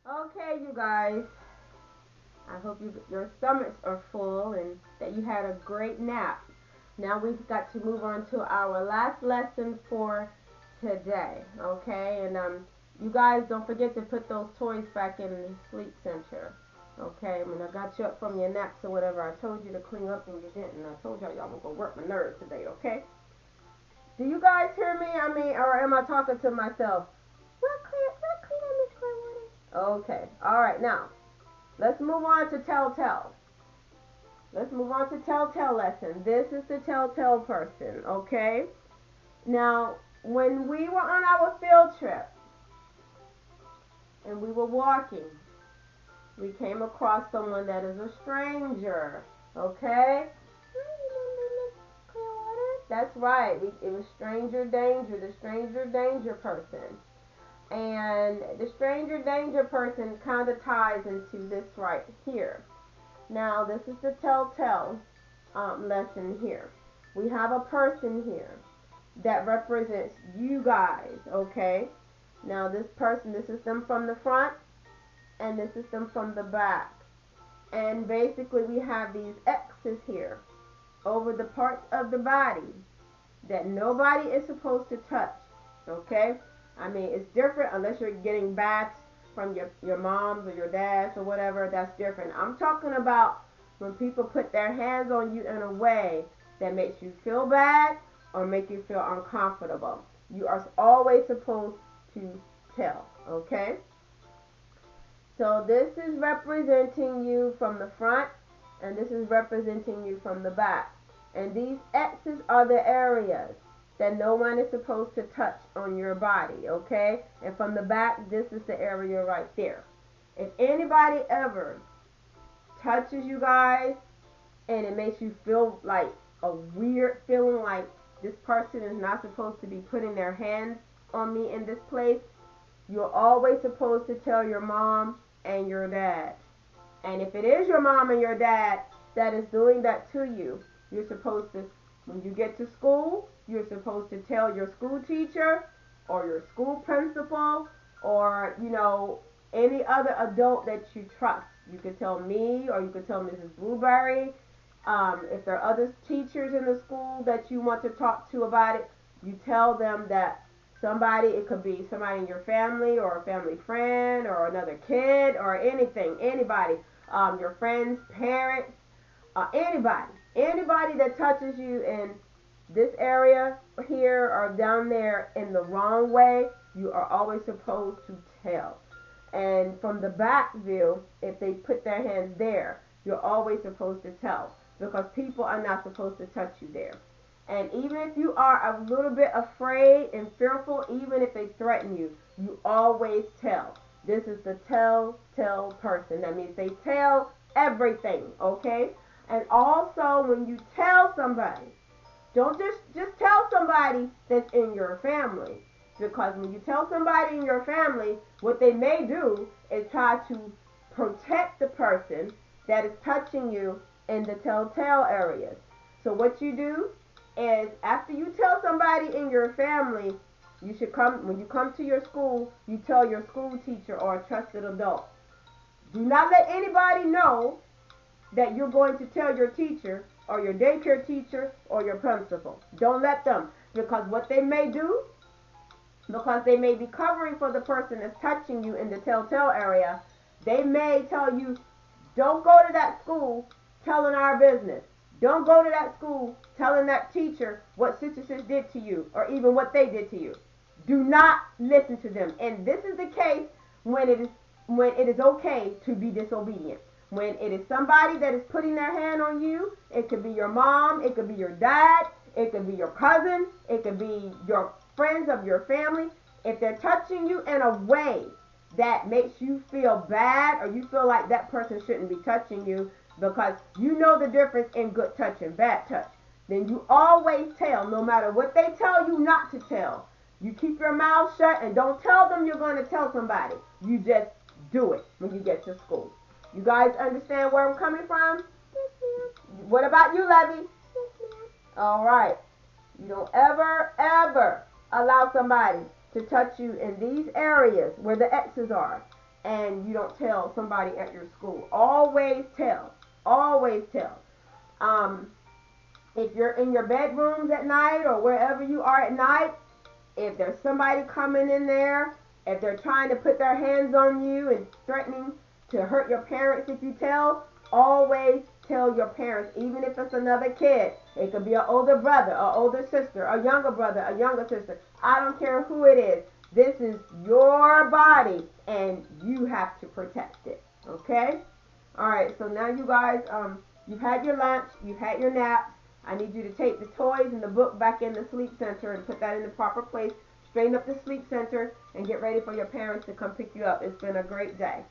Okay, you guys. I hope your stomachs are full and that you had a great nap. Now we've got to move on to our last lesson for today. Okay, and you guys don't forget to put those toys back in the sleep center. Okay, I mean I got you up from your naps or whatever. I told you to clean up and you didn't. I told y'all gonna go work my nerves today. Okay. Do you guys hear me? I mean, or am I talking to myself? We're clear, Miss Clearwater. Okay. All right. Now, let's move on to telltale. Let's move on to telltale lesson. This is the telltale person. Okay. Now, when we were on our field trip and we were walking, we came across someone that is a stranger. Okay. That's right. It was stranger danger, the stranger danger person. And the stranger danger person kind of ties into this right here. Now, this is the telltale lesson here. We have a person here that represents you guys, okay? Now, this person, this is them from the front, and this is them from the back. And basically, we have these X's here over the parts of the body that nobody is supposed to touch, okay? I mean, it's different unless you're getting baths from your moms or your dads or whatever. That's different. I'm talking about when people put their hands on you in a way that makes you feel bad or make you feel uncomfortable. You are always supposed to tell, okay? So this is representing you from the front, and this is representing you from the back. And these X's are the areas that no one is supposed to touch on your body, okay? And from the back, this is the area right there. If anybody ever touches you guys and it makes you feel like a weird feeling like this person is not supposed to be putting their hands on me in this place, you're always supposed to tell your mom and your dad. And if it is your mom and your dad that is doing that to you, you're supposed to, when you get to school, you're supposed to tell your school teacher or your school principal or, any other adult that you trust. You could tell me or you could tell Mrs. Blueberry. If there are other teachers in the school that you want to talk to about it, you tell them that somebody, it could be somebody in your family or a family friend or another kid or anything, anybody, your friends, parents, anybody that touches you in this area here or down there in the wrong way, you are always supposed to tell. And from the back view, if they put their hands there, you're always supposed to tell because people are not supposed to touch you there. And even if you are a little bit afraid and fearful, even if they threaten you, you always tell. This is the tell person. That means they tell everything, okay? And also, when you tell somebody, don't just tell somebody that's in your family. Because when you tell somebody in your family, what they may do is try to protect the person that is touching you in the telltale areas. So what you do is after you tell somebody in your family, you should come when you come to your school, you tell your school teacher or a trusted adult. Do not let anybody know that you're going to tell your teacher or your daycare teacher or your principal. Don't let them, because what they may do, because they may be covering for the person that's touching you in the telltale area, they may tell you, don't go to that school telling our business. Don't go to that school telling that teacher what such and such did to you or even what they did to you. Do not listen to them. And this is the case when it is okay to be disobedient. When it is somebody that is putting their hand on you, it could be your mom, it could be your dad, it could be your cousin, it could be your friends of your family. If they're touching you in a way that makes you feel bad or you feel like that person shouldn't be touching you because you know the difference in good touch and bad touch, then you always tell, no matter what they tell you not to tell. You keep your mouth shut and don't tell them you're going to tell somebody. You just do it when you get to school. You guys understand where I'm coming from? Yes, ma'am. What about you, Levy? Yes, ma'am. All right. You don't ever allow somebody to touch you in these areas where the X's are. and you don't tell somebody at your school. Always tell. Always tell. Um, if you're in your bedrooms at night or wherever you are at night, if there's somebody coming in there, if they're trying to put their hands on you and threatening to hurt your parents if you tell, always tell your parents, even if it's another kid. It could be an older brother, an older sister, a younger brother, a younger sister. I don't care who it is. This is your body and you have to protect it. Okay? Alright, so now you guys, you've had your lunch, you've had your naps. I need you to take the toys and the book back in the sleep center and put that in the proper place. Straighten up the sleep center and get ready for your parents to come pick you up. It's been a great day.